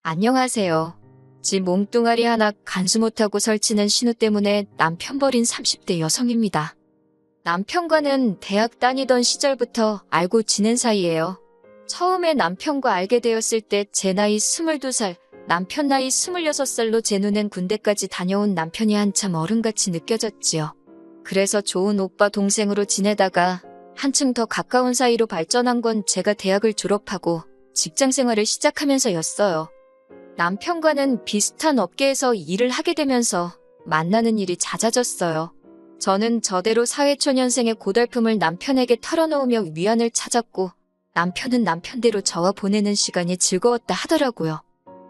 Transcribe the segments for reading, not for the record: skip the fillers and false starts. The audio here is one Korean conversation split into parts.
안녕하세요. 지 몸뚱아리 하나 간수 못하고 설치는 신우 때문에 남편 버린 30대 여성입니다. 남편과는 대학 다니던 시절부터 알고 지낸 사이예요. 처음에 남편과 알게 되었을 때 제 나이 22살, 남편 나이 26살로 제 눈엔 군대까지 다녀온 남편이 한참 어른같이 느껴졌지요. 그래서 좋은 오빠 동생으로 지내다가 한층 더 가까운 사이로 발전한 건 제가 대학을 졸업하고 직장 생활을 시작하면서였어요. 남편과는 비슷한 업계에서 일을 하게 되면서 만나는 일이 잦아졌어요. 저는 저대로 사회초년생의 고달픔을 남편에게 털어놓으며 위안을 찾았고 남편은 남편대로 저와 보내는 시간이 즐거웠다 하더라고요.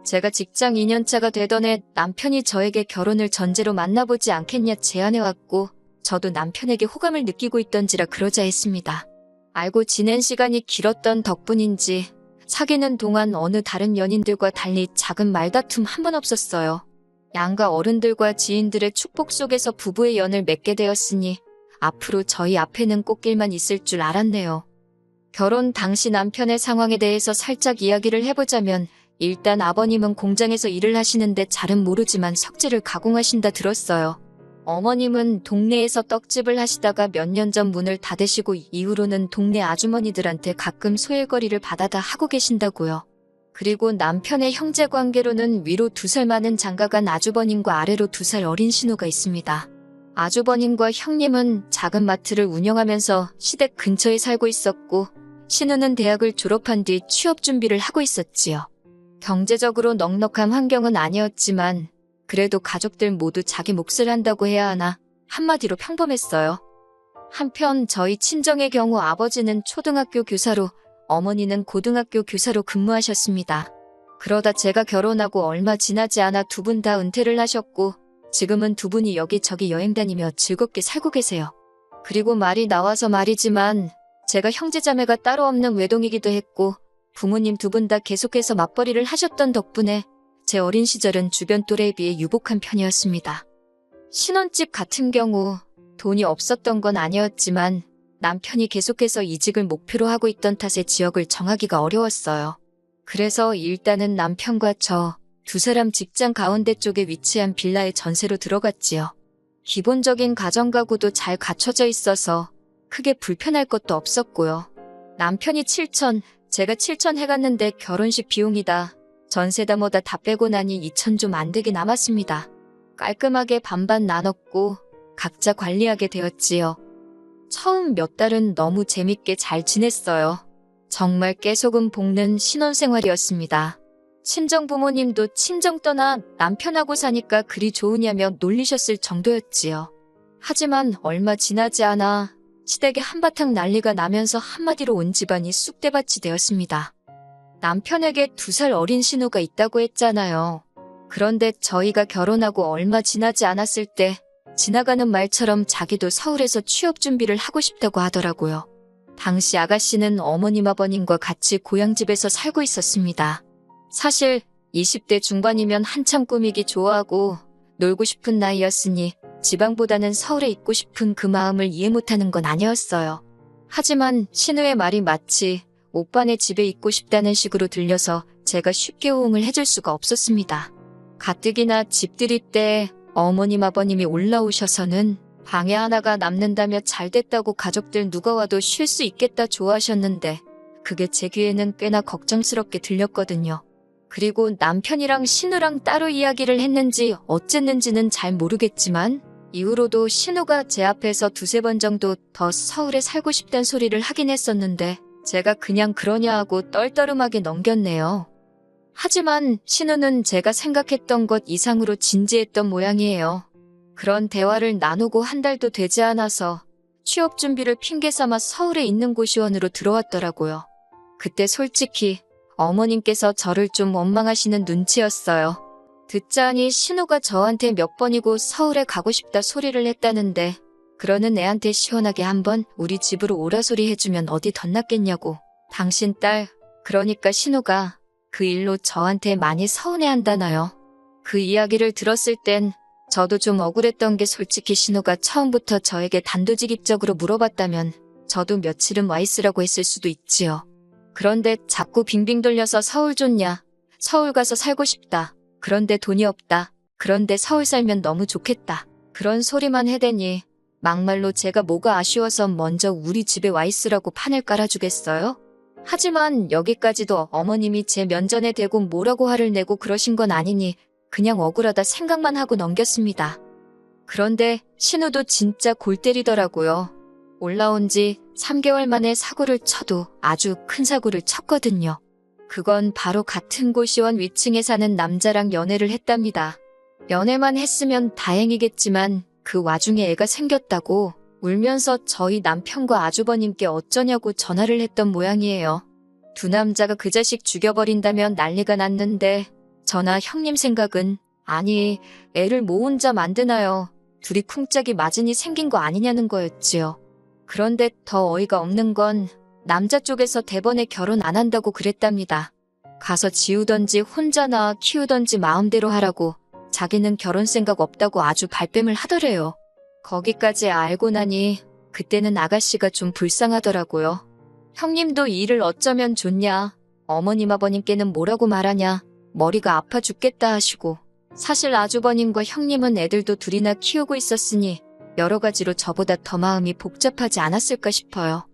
제가 직장 2년차가 되던 해 남편이 저에게 결혼을 전제로 만나보지 않겠냐 제안해왔고 저도 남편에게 호감을 느끼고 있던지라 그러자 했습니다. 알고 지낸 시간이 길었던 덕분인지 사귀는 동안 어느 다른 연인들과 달리 작은 말다툼 한 번 없었어요. 양가 어른들과 지인들의 축복 속에서 부부의 연을 맺게 되었으니 앞으로 저희 앞에는 꽃길만 있을 줄 알았네요. 결혼 당시 남편의 상황에 대해서 살짝 이야기를 해보자면 일단 아버님은 공장에서 일을 하시는데 잘은 모르지만 석재를 가공하신다 들었어요. 어머님은 동네에서 떡집을 하시다가 몇 년 전 문을 닫으시고 이후로는 동네 아주머니들한테 가끔 소일거리를 받아다 하고 계신다고요. 그리고 남편의 형제 관계로는 위로 2살 많은 장가간 아주버님과 아래로 2살 어린 신우가 있습니다. 아주버님과 형님은 작은 마트를 운영하면서 시댁 근처에 살고 있었고 신우는 대학을 졸업한 뒤 취업 준비를 하고 있었지요. 경제적으로 넉넉한 환경은 아니었지만 그래도 가족들 모두 자기 몫을 한다고 해야 하나 한마디로 평범했어요. 한편 저희 친정의 경우 아버지는 초등학교 교사로 어머니는 고등학교 교사로 근무하셨습니다. 그러다 제가 결혼하고 얼마 지나지 않아 두 분 다 은퇴를 하셨고 지금은 두 분이 여기저기 여행 다니며 즐겁게 살고 계세요. 그리고 말이 나와서 말이지만 제가 형제자매가 따로 없는 외동이기도 했고 부모님 두 분 다 계속해서 맞벌이를 하셨던 덕분에 제 어린 시절은 주변 또래에 비해 유복한 편이었습니다. 신혼집 같은 경우 돈이 없었던 건 아니었지만 남편이 계속해서 이직을 목표로 하고 있던 탓에 지역을 정하기가 어려웠어요. 그래서 일단은 남편과 저 두 사람 직장 가운데 쪽에 위치한 빌라에 전세로 들어갔지요. 기본적인 가정가구도 잘 갖춰져 있어서 크게 불편할 것도 없었고요. 남편이 7천, 제가 7천 해갔는데 결혼식 비용이다. 전세다 뭐다 다 빼고 나니 2천 좀 안 되게 남았습니다. 깔끔하게 반반 나눴고 각자 관리하게 되었지요. 처음 몇 달은 너무 재밌게 잘 지냈어요. 정말 깨소금 볶는 신혼생활이었습니다. 친정 부모님도 친정 떠나 남편하고 사니까 그리 좋으냐며 놀리셨을 정도였지요. 하지만 얼마 지나지 않아 시댁에 한바탕 난리가 나면서 한마디로 온 집안이 쑥대밭이 되었습니다. 남편에게 2살 어린 신우가 있다고 했잖아요. 그런데 저희가 결혼하고 얼마 지나지 않았을 때 지나가는 말처럼 자기도 서울에서 취업 준비를 하고 싶다고 하더라고요. 당시 아가씨는 어머님 아버님과 같이 고향집에서 살고 있었습니다. 사실 20대 중반이면 한참 꾸미기 좋아하고 놀고 싶은 나이였으니 지방보다는 서울에 있고 싶은 그 마음을 이해 못하는 건 아니었어요. 하지만 신우의 말이 마치 오빠네 집에 있고 싶다는 식으로 들려서 제가 쉽게 호응을 해줄 수가 없었습니다. 가뜩이나 집들이 때 어머님 아버님이 올라오셔서는 방에 하나가 남는다며 잘됐다고 가족들 누가 와도 쉴 수 있겠다 좋아하셨는데 그게 제 귀에는 꽤나 걱정스럽게 들렸거든요. 그리고 남편이랑 신우랑 따로 이야기를 했는지 어쨌는지는 잘 모르겠지만 이후로도 신우가 제 앞에서 2-3번 정도 더 서울에 살고 싶단 소리를 하긴 했었는데 제가 그냥 그러냐 하고 떨떠름하게 넘겼네요. 하지만 신우는 제가 생각했던 것 이상으로 진지했던 모양이에요. 그런 대화를 나누고 한 달도 되지 않아서 취업 준비를 핑계 삼아 서울에 있는 고시원으로 들어왔더라고요. 그때 솔직히 어머님께서 저를 좀 원망하시는 눈치였어요. 듣자니 신우가 저한테 몇 번이고 서울에 가고 싶다 소리를 했다는데 그러는 애한테 시원하게 한번 우리 집으로 오라 소리 해주면 어디 덧났겠냐고. 당신 딸, 그러니까 신우가 그 일로 저한테 많이 서운해한다나요. 그 이야기를 들었을 땐 저도 좀 억울했던 게 솔직히 신우가 처음부터 저에게 단도직입적으로 물어봤다면 저도 며칠은 와 있으라고 했을 수도 있지요. 그런데 자꾸 빙빙 돌려서 서울 좋냐, 서울 가서 살고 싶다. 그런데 돈이 없다. 그런데 서울 살면 너무 좋겠다. 그런 소리만 해대니 막말로 제가 뭐가 아쉬워서 먼저 우리 집에 와 있으라고 판을 깔아주겠어요? 하지만 여기까지도 어머님이 제 면전에 대고 뭐라고 화를 내고 그러신 건 아니니 그냥 억울하다 생각만 하고 넘겼습니다. 그런데 신우도 진짜 골 때리더라고요. 올라온 지 3개월 만에 사고를 쳐도 아주 큰 사고를 쳤거든요. 그건 바로 같은 고시원 위층에 사는 남자랑 연애를 했답니다. 연애만 했으면 다행이겠지만 그 와중에 애가 생겼다고 울면서 저희 남편과 아주버님께 어쩌냐고 전화를 했던 모양이에요. 두 남자가 그 자식 죽여버린다면 난리가 났는데 저나 형님 생각은 아니 애를 뭐 혼자 만드나요. 둘이 쿵짝이 맞으니 생긴 거 아니냐는 거였지요. 그런데 더 어이가 없는 건 남자 쪽에서 대번에 결혼 안 한다고 그랬답니다. 가서 지우던지 혼자 낳아 키우던지 마음대로 하라고 자기는 결혼 생각 없다고 아주 발뺌을 하더래요. 거기까지 알고 나니 그때는 아가씨가 좀 불쌍하더라고요. 형님도 일을 어쩌면 좋냐. 어머님 아버님께는 뭐라고 말하냐. 머리가 아파 죽겠다 하시고 사실 아주버님과 형님은 애들도 둘이나 키우고 있었으니 여러 가지로 저보다 더 마음이 복잡하지 않았을까 싶어요.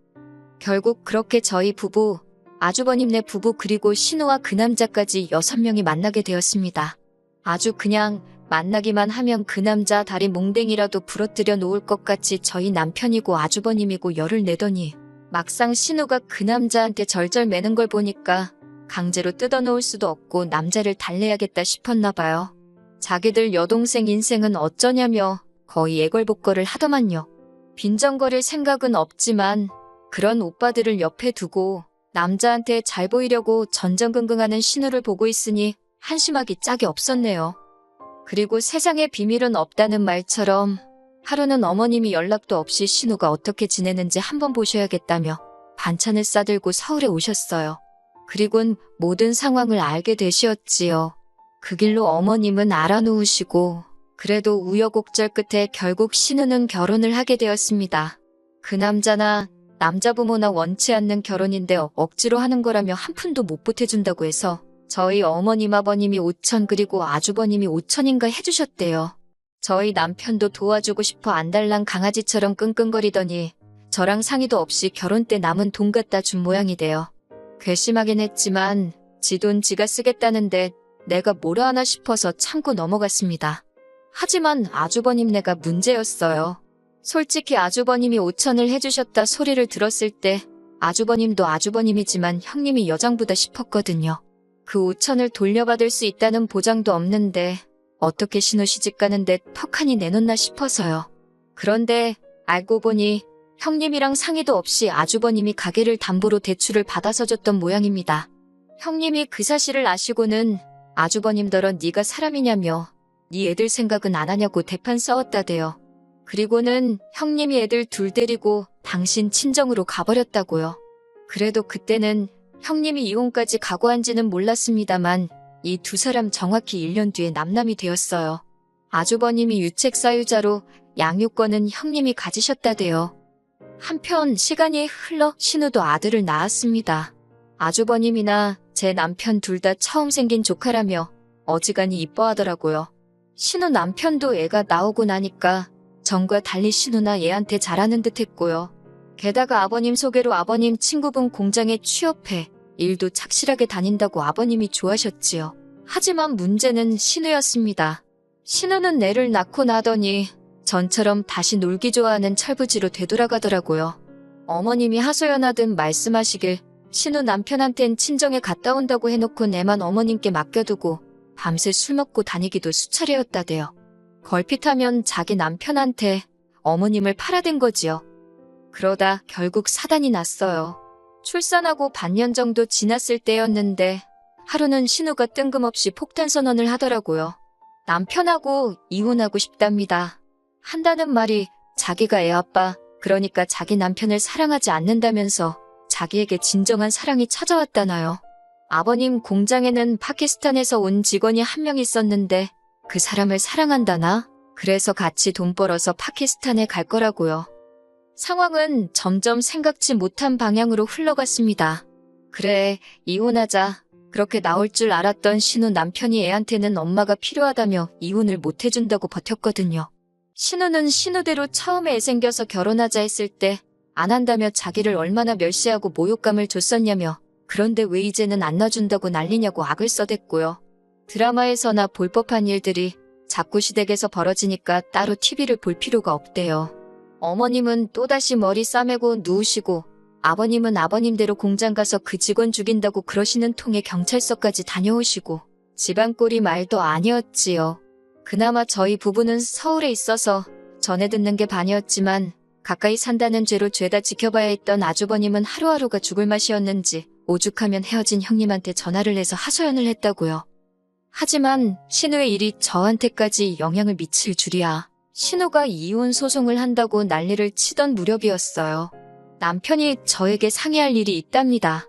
결국 그렇게 저희 부부, 아주버님네 부부 그리고 신우와 그 남자까지 6명이 만나게 되었습니다. 아주 그냥 만나기만 하면 그 남자 다리 몽댕이라도 부러뜨려 놓을 것 같이 저희 남편이고 아주버님이고 열을 내더니 막상 신우가 그 남자한테 절절 매는 걸 보니까 강제로 뜯어놓을 수도 없고 남자를 달래야겠다 싶었나 봐요. 자기들 여동생 인생은 어쩌냐며 거의 애걸복걸을 하더만요. 빈정거릴 생각은 없지만 그런 오빠들을 옆에 두고 남자한테 잘 보이려고 전전긍긍하는 신우를 보고 있으니 한심하기 짝이 없었네요. 그리고 세상에 비밀은 없다는 말처럼 하루는 어머님이 연락도 없이 신우가 어떻게 지내는지 한번 보셔야겠다며 반찬을 싸들고 서울에 오셨어요. 그리곤 모든 상황을 알게 되시었지요. 그 길로 어머님은 알아놓으시고 그래도 우여곡절 끝에 결국 신우는 결혼을 하게 되었습니다. 그 남자나 남자 부모나 원치 않는 결혼인데 억지로 하는 거라며 한 푼도 못 보태준다고 해서 저희 어머님 아버님이 5천 그리고 아주버님이 5천인가 해주셨대요. 저희 남편도 도와주고 싶어 안달난 강아지처럼 끙끙거리더니 저랑 상의도 없이 결혼 때 남은 돈 갖다 준 모양이 돼요. 괘씸하긴 했지만 지 돈 지가 쓰겠다는데 내가 뭐라 하나 싶어서 참고 넘어갔습니다. 하지만 아주버님네가 문제였어요. 솔직히 아주버님이 5천을 해주셨다 소리를 들었을 때 아주버님도 아주버님이지만 형님이 여장부다 싶었거든요. 그 5천을 돌려받을 수 있다는 보장도 없는데 어떻게 신우 시집 가는데 턱하니 내놓나 싶어서요. 그런데 알고 보니 형님이랑 상의도 없이 아주버님이 가게를 담보로 대출을 받아서 줬던 모양입니다. 형님이 그 사실을 아시고는 아주버님더러 네가 사람이냐며 네 애들 생각은 안 하냐고 대판 싸웠다대요. 그리고는 형님이 애들 둘 데리고 당신 친정으로 가버렸다고요. 그래도 그때는 형님이 이혼까지 각오한지는 몰랐습니다만 이 두 사람 정확히 1년 뒤에 남남이 되었어요. 아주버님이 유책사유자로 양육권은 형님이 가지셨다대요. 한편 시간이 흘러 신우도 아들을 낳았습니다. 아주버님이나 제 남편 둘 다 처음 생긴 조카라며 어지간히 이뻐하더라고요. 신우 남편도 애가 나오고 나니까 전과 달리 신우나 얘한테 잘하는 듯 했고요. 게다가 아버님 소개로 아버님 친구분 공장에 취업해 일도 착실하게 다닌다고 아버님이 좋아하셨지요. 하지만 문제는 신우였습니다. 신우는 애를 낳고 나더니 전처럼 다시 놀기 좋아하는 철부지로 되돌아가더라고요. 어머님이 하소연하듯 말씀하시길 신우 남편한텐 친정에 갔다 온다고 해놓고 애만 어머님께 맡겨두고 밤새 술 먹고 다니기도 수차례였다대요. 걸핏하면 자기 남편한테 어머님을 팔아댄 거지요. 그러다 결국 사단이 났어요. 출산하고 반년 정도 지났을 때였는데 하루는 신우가 뜬금없이 폭탄 선언을 하더라고요. 남편하고 이혼하고 싶답니다. 한다는 말이 자기가 애 아빠, 그러니까 자기 남편을 사랑하지 않는다면서 자기에게 진정한 사랑이 찾아왔다나요. 아버님 공장에는 파키스탄에서 온 직원이 한 명 있었는데 그 사람을 사랑한다나? 그래서 같이 돈 벌어서 파키스탄에 갈 거라고요. 상황은 점점 생각지 못한 방향으로 흘러갔습니다. 그래, 이혼하자. 그렇게 나올 줄 알았던 신우 남편이 애한테는 엄마가 필요하다며 이혼을 못 해준다고 버텼거든요. 신우는 신우대로 처음에 애 생겨서 결혼하자 했을 때 안 한다며 자기를 얼마나 멸시하고 모욕감을 줬었냐며 그런데 왜 이제는 안 놔준다고 난리냐고 악을 써댔고요. 드라마에서나 볼 법한 일들이 자꾸 시댁에서 벌어지니까 따로 TV를 볼 필요가 없대요. 어머님은 또다시 머리 싸매고 누우시고 아버님은 아버님대로 공장 가서 그 직원 죽인다고 그러시는 통에 경찰서까지 다녀오시고 집안 꼴이 말도 아니었지요. 그나마 저희 부부는 서울에 있어서 전해 듣는 게 반이었지만 가까이 산다는 죄로 죄다 지켜봐야 했던 아주버님은 하루하루가 죽을 맛이었는지 오죽하면 헤어진 형님한테 전화를 해서 하소연을 했다고요. 하지만 신우의 일이 저한테까지 영향을 미칠 줄이야. 신우가 이혼 소송을 한다고 난리를 치던 무렵이었어요. 남편이 저에게 상의할 일이 있답니다.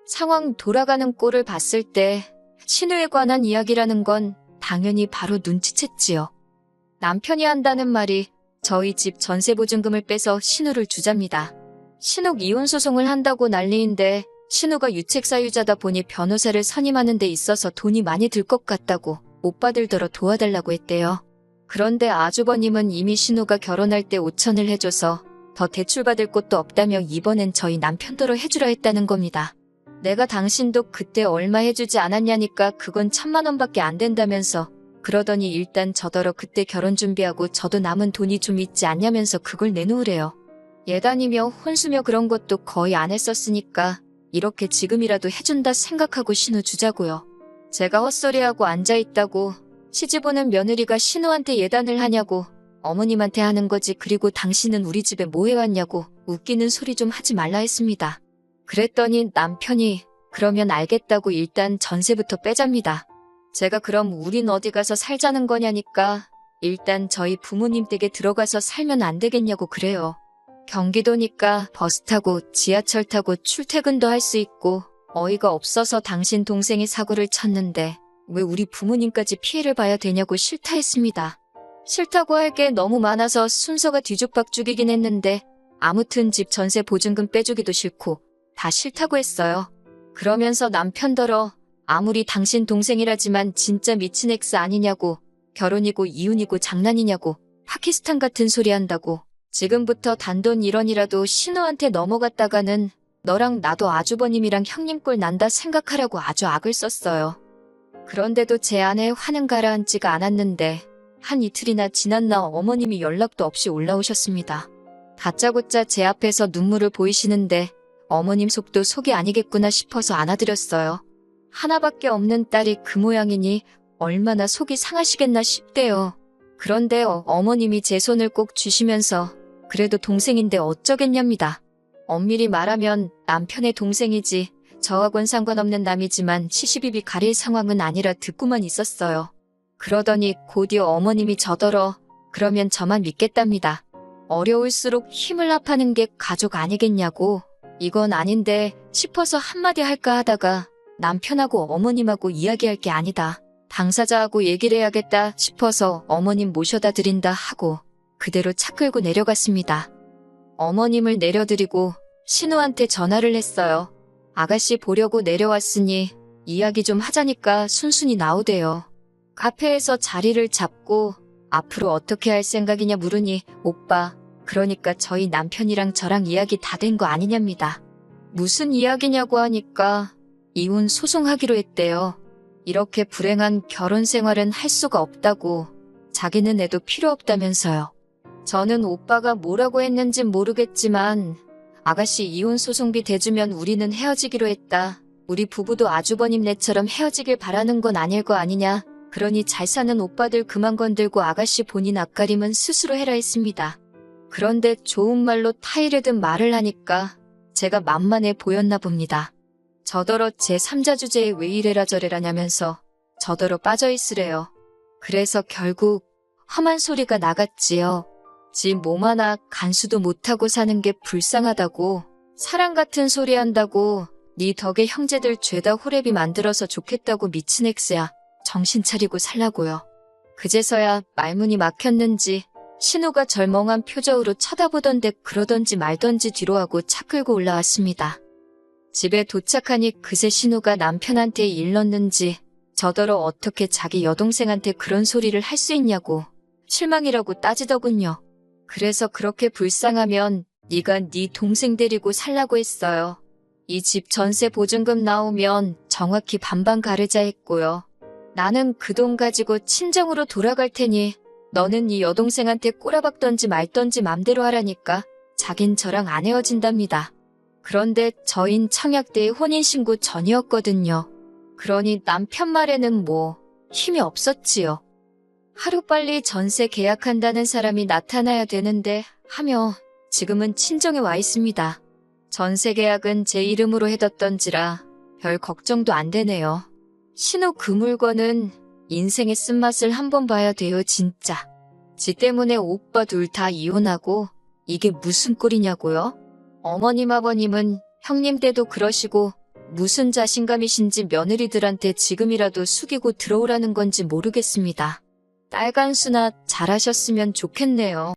상황 돌아가는 꼴을 봤을 때 신우에 관한 이야기라는 건 당연히 바로 눈치챘지요. 남편이 한다는 말이 저희 집 전세보증금을 빼서 신우를 주잡니다. 신우 이혼 소송을 한다고 난리인데 신우가 유책사유자다 보니 변호사를 선임하는 데 있어서 돈이 많이 들 것 같다고 오빠들더러 도와달라고 했대요. 그런데 아주버님은 이미 신우가 결혼할 때 5천을 해줘서 더 대출받을 곳도 없다며 이번엔 저희 남편더러 해주려 했다는 겁니다. 내가 당신도 그때 얼마 해주지 않았냐니까 그건 1,000만 원밖에 안 된다면서 그러더니 일단 저더러 그때 결혼 준비하고 저도 남은 돈이 좀 있지 않냐면서 그걸 내놓으래요. 예단이며 혼수며 그런 것도 거의 안 했었으니까 이렇게 지금이라도 해준다 생각하고 신우 주자고요. 제가 헛소리하고 앉아있다고 시집 오는 며느리가 신우한테 예단을 하냐고 어머님한테 하는 거지 그리고 당신은 우리 집에 뭐 해왔냐고 웃기는 소리 좀 하지 말라 했습니다. 그랬더니 남편이 그러면 알겠다고 일단 전세부터 빼잡니다. 제가 그럼 우린 어디 가서 살자는 거냐니까 일단 저희 부모님 댁에 들어가서 살면 안 되겠냐고 그래요. 경기도니까 버스 타고 지하철 타고 출퇴근도 할 수 있고 어이가 없어서 당신 동생이 사고를 쳤는데 왜 우리 부모님까지 피해를 봐야 되냐고 싫다 했습니다. 싫다고 할 게 너무 많아서 순서가 뒤죽박죽이긴 했는데 아무튼 집 전세 보증금 빼주기도 싫고 다 싫다고 했어요. 그러면서 남편더러 아무리 당신 동생이라지만 진짜 미친 엑스 아니냐고 결혼이고 이혼이고 장난이냐고 파키스탄 같은 소리 한다고 지금부터 단돈 1원이라도 신우한테 넘어갔다가는 너랑 나도 아주버님이랑 형님 꼴 난다 생각하라고 아주 악을 썼어요. 그런데도 제 아내 화는 가라앉지가 않았는데 한 이틀이나 지났나 어머님이 연락도 없이 올라오셨습니다. 다짜고짜 제 앞에서 눈물을 보이시는데 어머님 속도 속이 아니겠구나 싶어서 안아드렸어요. 하나밖에 없는 딸이 그 모양이니 얼마나 속이 상하시겠나 싶대요. 그런데 어머님이 제 손을 꼭 쥐시면서 그래도 동생인데 어쩌겠냐입니다. 엄밀히 말하면 남편의 동생이지 저하고는 상관없는 남이지만 시시비비 가릴 상황은 아니라 듣고만 있었어요. 그러더니 곧이어 어머님이 저더러 그러면 저만 믿겠답니다. 어려울수록 힘을 합하는 게 가족 아니겠냐고 이건 아닌데 싶어서 한마디 할까 하다가 남편하고 어머님하고 이야기할 게 아니다. 당사자하고 얘기를 해야겠다 싶어서 어머님 모셔다 드린다 하고 그대로 차 끌고 내려갔습니다. 어머님을 내려드리고 신우한테 전화를 했어요. 아가씨 보려고 내려왔으니 이야기 좀 하자니까 순순히 나오대요. 카페에서 자리를 잡고 앞으로 어떻게 할 생각이냐 물으니 오빠 그러니까 저희 남편이랑 저랑 이야기 다 된 거 아니냐입니다. 무슨 이야기냐고 하니까 이혼 소송하기로 했대요. 이렇게 불행한 결혼 생활은 할 수가 없다고 자기는 애도 필요 없다면서요. 저는 오빠가 뭐라고 했는진 모르겠지만 아가씨 이혼 소송비 대주면 우리는 헤어지기로 했다. 우리 부부도 아주버님네처럼 헤어지길 바라는 건 아닐 거 아니냐. 그러니 잘 사는 오빠들 그만 건들고 아가씨 본인 앞가림은 스스로 해라 했습니다. 그런데 좋은 말로 타이르든 말을 하니까 제가 만만해 보였나 봅니다. 저더러 제3자 주제에 왜 이래라 저래라냐면서 저더러 빠져있으래요. 그래서 결국 험한 소리가 나갔지요. 지 몸 하나 간수도 못하고 사는 게 불쌍하다고 사랑 같은 소리 한다고 네 덕에 형제들 죄다 호랩이 만들어서 좋겠다고 미친 엑스야. 정신 차리고 살라고요. 그제서야 말문이 막혔는지 신우가 절멍한 표정으로 쳐다보던데 그러던지 말던지 뒤로 하고 차 끌고 올라왔습니다. 집에 도착하니 그새 신우가 남편한테 일렀는지 저더러 어떻게 자기 여동생한테 그런 소리를 할 수 있냐고 실망이라고 따지더군요. 그래서 그렇게 불쌍하면 네가 네 동생 데리고 살라고 했어요. 이 집 전세 보증금 나오면 정확히 반반 가르자 했고요. 나는 그 돈 가지고 친정으로 돌아갈 테니 너는 네 여동생한테 꼬라박던지 말던지 맘대로 하라니까 자긴 저랑 안 헤어진답니다. 그런데 저흰 청약대의 혼인신고 전이었거든요. 그러니 남편 말에는 뭐 힘이 없었지요. 하루빨리 전세 계약한다는 사람이 나타나야 되는데 하며 지금은 친정에 와 있습니다. 전세 계약은 제 이름으로 해뒀던지라 별 걱정도 안 되네요. 신우 그 물건은 인생의 쓴맛을 한번 봐야 돼요, 진짜. 지 때문에 오빠 둘 다 이혼하고 이게 무슨 꼴이냐고요? 어머님 아버님은 형님 때도 그러시고 무슨 자신감이신지 며느리들한테 지금이라도 숙이고 들어오라는 건지 모르겠습니다. 딸 간수나 잘하셨으면 좋겠네요.